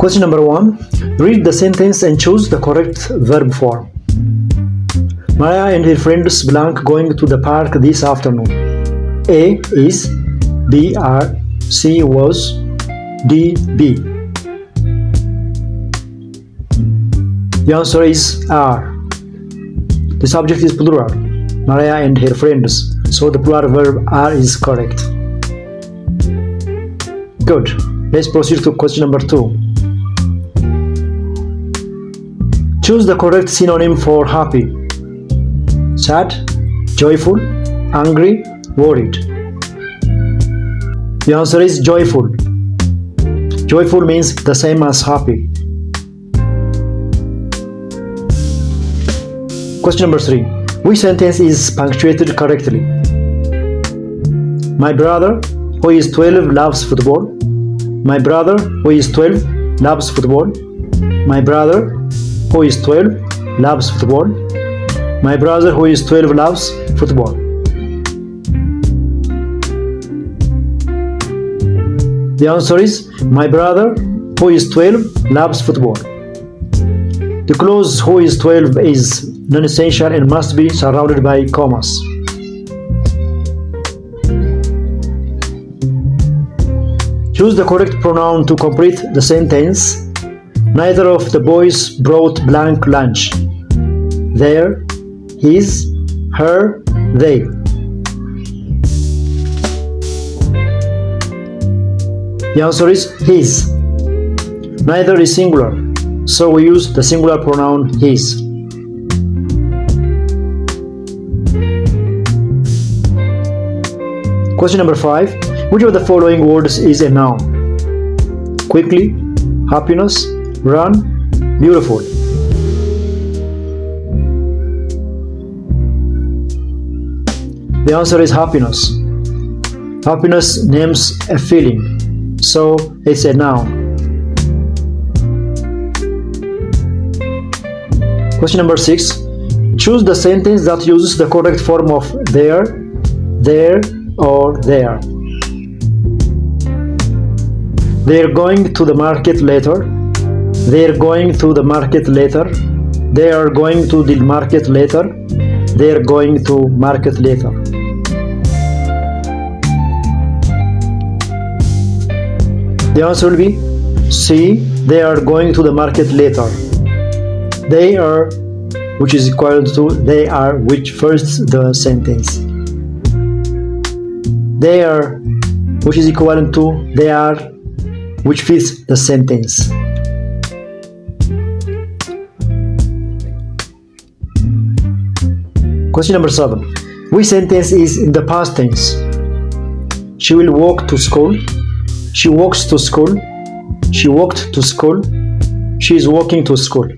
Question number 1. Read the sentence and choose the correct verb form. Maria and her friends blank going to the park this afternoon. A is, B are, C was, D be. The answer is are. The subject is plural, Maria and her friends, so the plural verb are is correct. Good. Let's proceed to question number 2. Choose the correct synonym for happy. Sad, joyful, angry, worried. The answer is joyful. Joyful means the same as happy. Question number 3. Which sentence is punctuated correctly? My brother, who is 12, loves football. My brother, who is 12, loves football. My brother, who is 12, loves football. My brother, who is 12, loves football. The answer is my brother, who is 12, loves football. The clause who is 12 is non-essential and must be surrounded by commas. Choose the correct pronoun to complete the sentence. Neither of the boys brought blank lunch. Their, his, her, they. The answer is his. Neither is singular, so we use the singular pronoun his. Question number 5. Which of the following words is a noun? Quickly, happiness, run, beautiful. The answer is happiness. Happiness names a feeling, so it's a noun. Question number 6. Choose the sentence that uses the correct form of there, or there. They're going to the market later. They're going to the market later. They are going to the market later. They're going to market later. The answer will be C. They are going to the market later. They are, which is equal to they are, which first the sentence. They are, which is equivalent to they are, which fits the sentence. Question number 7. Which sentence is in the past tense? She will walk to school. She walks to school. She walked to school. She is walking to school.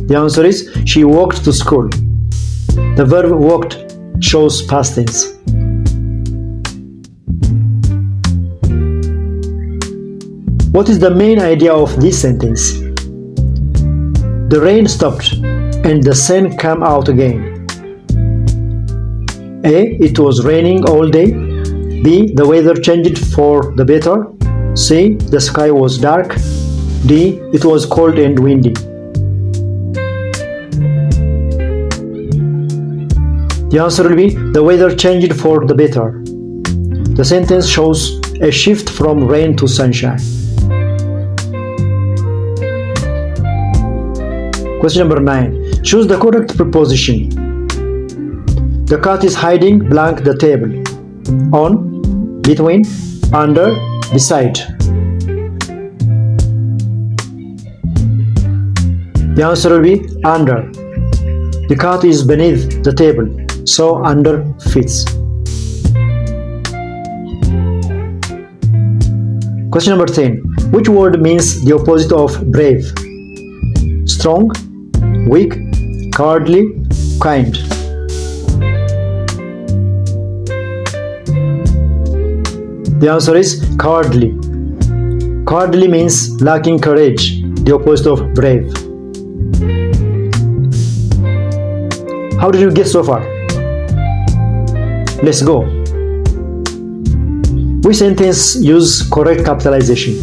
The answer is she walked to school. The verb walked shows past tense. What is the main idea of this sentence? The rain stopped and the sun came out again. A. It was raining all day. B. The weather changed for the better. C. The sky was dark. D. It was cold and windy. The answer will be the weather changed for the better. The sentence shows a shift from rain to sunshine. Question number 9. Choose the correct preposition. The cat is hiding blank the table. On, between, under, beside. The answer will be under. The cat is beneath the table, so under fits. Question number 10. Which word means the opposite of brave? Strong, weak, cowardly, kind. The answer is cowardly. Cowardly means lacking courage, the opposite of brave. How did you get so far? Let's go. Which sentence use correct capitalization?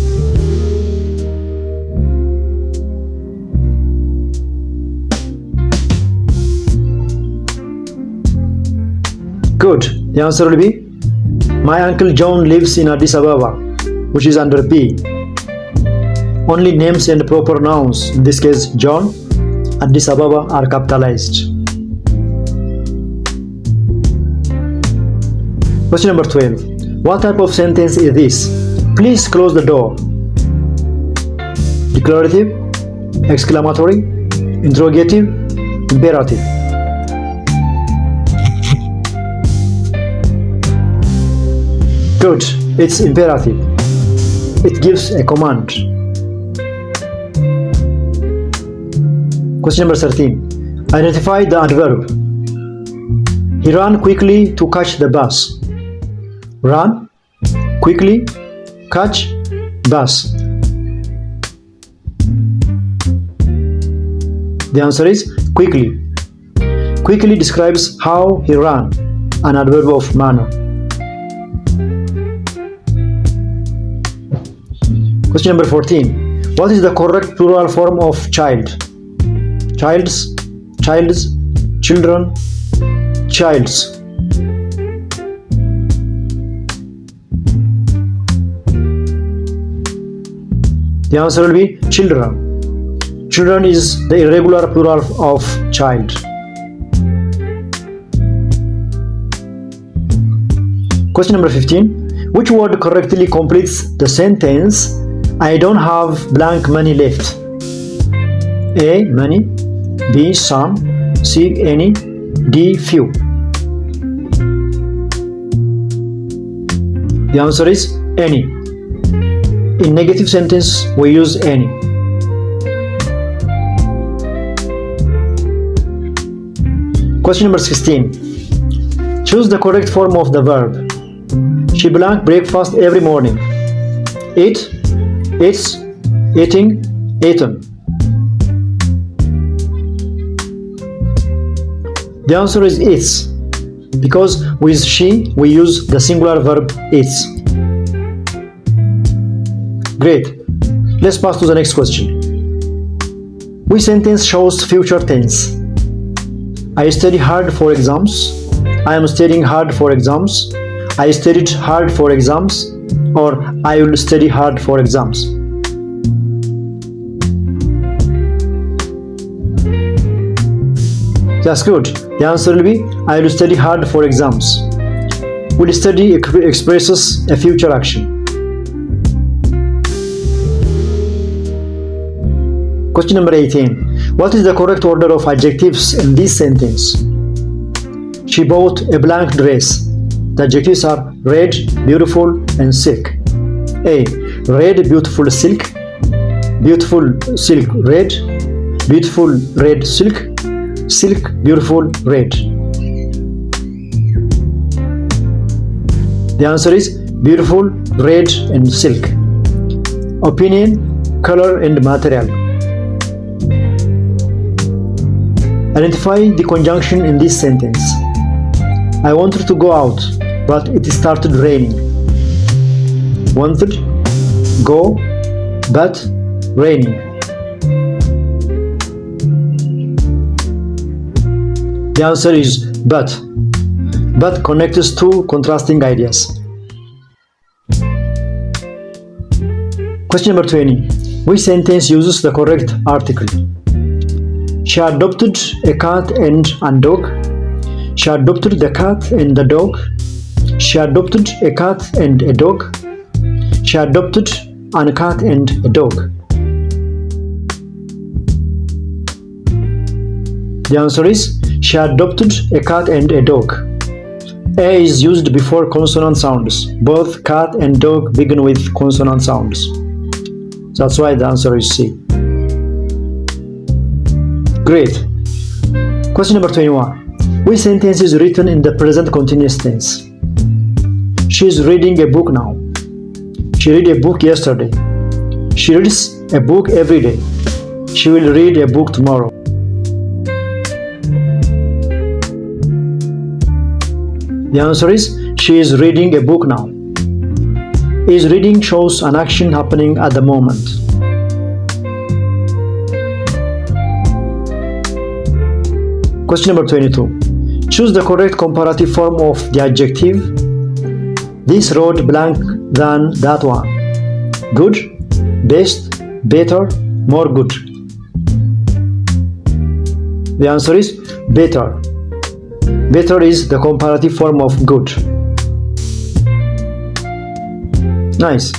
Good. The answer will be, my uncle John lives in Addis Ababa, which is under B. Only names and proper nouns, in this case John, Addis Ababa, are capitalized. Question number 12. What type of sentence is this? Please close the door. Declarative, exclamatory, interrogative, imperative. Good. It's imperative. It gives a command. Question number 13. Identify the adverb. He ran quickly to catch the bus. Run, quickly, catch, bus. The answer is quickly. Quickly describes how he ran, an adverb of manner. Question number 14. What is the correct plural form of child? Childs, childs, children, childs. The answer will be children. Children is the irregular plural of child. Question number 15. Which word correctly completes the sentence, I don't have blank money left? A. Many. B. Some. C. Any. D. Few. The answer is any. In negative sentence, we use any. Question number 16. Choose the correct form of the verb. She blank breakfast every morning. Eat, eats, eating, eaten. The answer is eats, because with she we use the singular verb eats. Great. Let's pass to the next question. Which sentence shows future tense? I study hard for exams. I am studying hard for exams. I studied hard for exams, or I will study hard for exams. That's good. The answer will be I will study hard for exams. Will study expresses a future action. Question number 18. What is the correct order of adjectives in this sentence? She bought a blank dress. The adjectives are red, beautiful, and silk. A. Red, beautiful silk. Beautiful silk, red. Beautiful red silk. Silk, beautiful red. The answer is beautiful, red, and silk. Opinion, color, and material. Identify the conjunction in this sentence. I wanted to go out, but it started raining. Wanted, go, but, raining. The answer is but. But connects two contrasting ideas. Question number 20. Which sentence uses the correct article? She adopted a cat and a dog. She adopted the cat and the dog. She adopted a cat and a dog. She adopted a cat and a dog. The answer is she adopted a cat and a dog. A is used before consonant sounds. Both cat and dog begin with consonant sounds. That's why the answer is C. Great. Question number 21. Which sentence is written in the present continuous tense? She is reading a book now. She read a book yesterday. She reads a book every day. She will read a book tomorrow. The answer is she is reading a book now. Is reading shows an action happening at the moment. Question number 22. Choose the correct comparative form of the adjective. This road blank than that one. Good, best, better, more good. The answer is better. Better is the comparative form of good. Nice.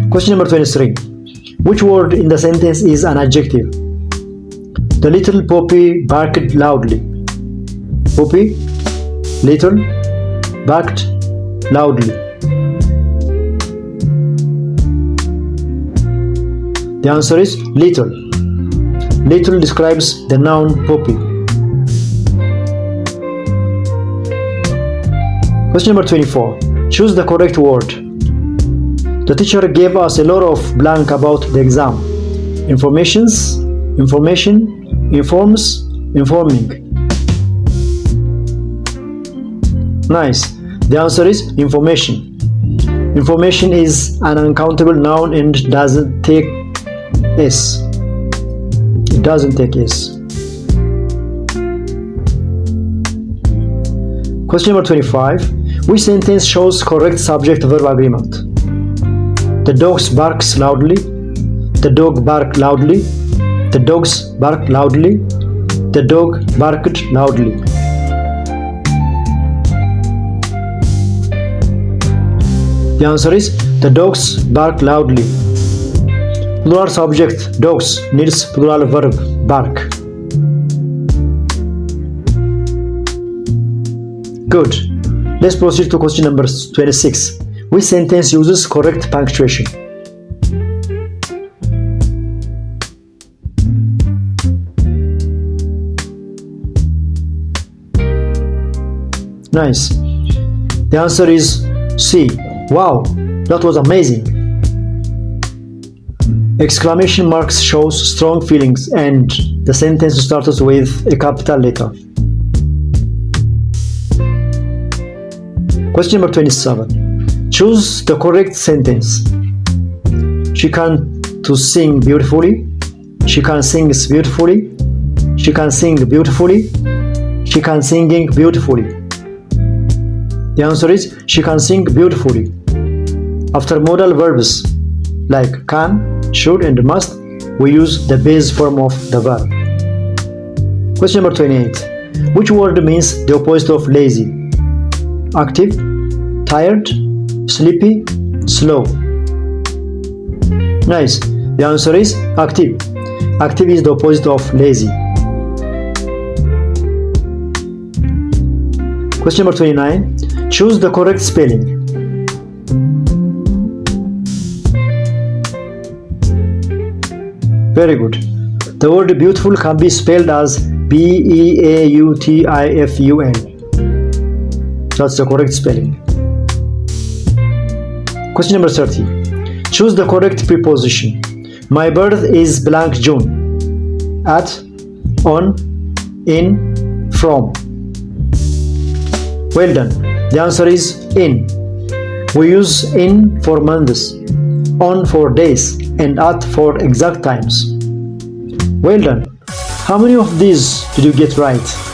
Question number 23. Which word in the sentence is an adjective? The little puppy barked loudly. Puppy, little, barked loudly. The answer is little. Little describes the noun puppy. Question number 24. Choose the correct word. The teacher gave us a lot of blank about the exam. Informations, information, informs, informing. Nice. The answer is information. Information is an uncountable noun and doesn't take S. It doesn't take S. Question number 25. Which sentence shows correct subject-verb agreement? The dogs barks loudly. The dog barked loudly. The dogs barked loudly. The dog barked loudly. The answer is the dogs bark loudly. Plural subject dogs needs plural verb bark. Good. Let's proceed to question number 26. Which sentence uses correct punctuation? Nice. The answer is C. Wow, that was amazing. Exclamation marks shows strong feelings and the sentence starts with a capital letter. Question number 27. Choose the correct sentence. She can to sing beautifully. She can sing beautifully. She can sing beautifully. She can singing beautifully. The answer is she can sing beautifully. After modal verbs like can, should, and must, we use the base form of the verb. Question number 28. Which word means the opposite of lazy? Active, tired, sleepy, slow. Nice. The answer is active. Active is the opposite of lazy. Question number 29. Choose the correct spelling. Very good. The word beautiful can be spelled as B-E-A-U-T-I-F-U-L. That's the correct spelling. Question number 30. Choose the correct preposition. My birth is blank June. At, on, in, from. Well done. The answer is in. We use in for months, on for days, and at for exact times. Well done. How many of these did you get right?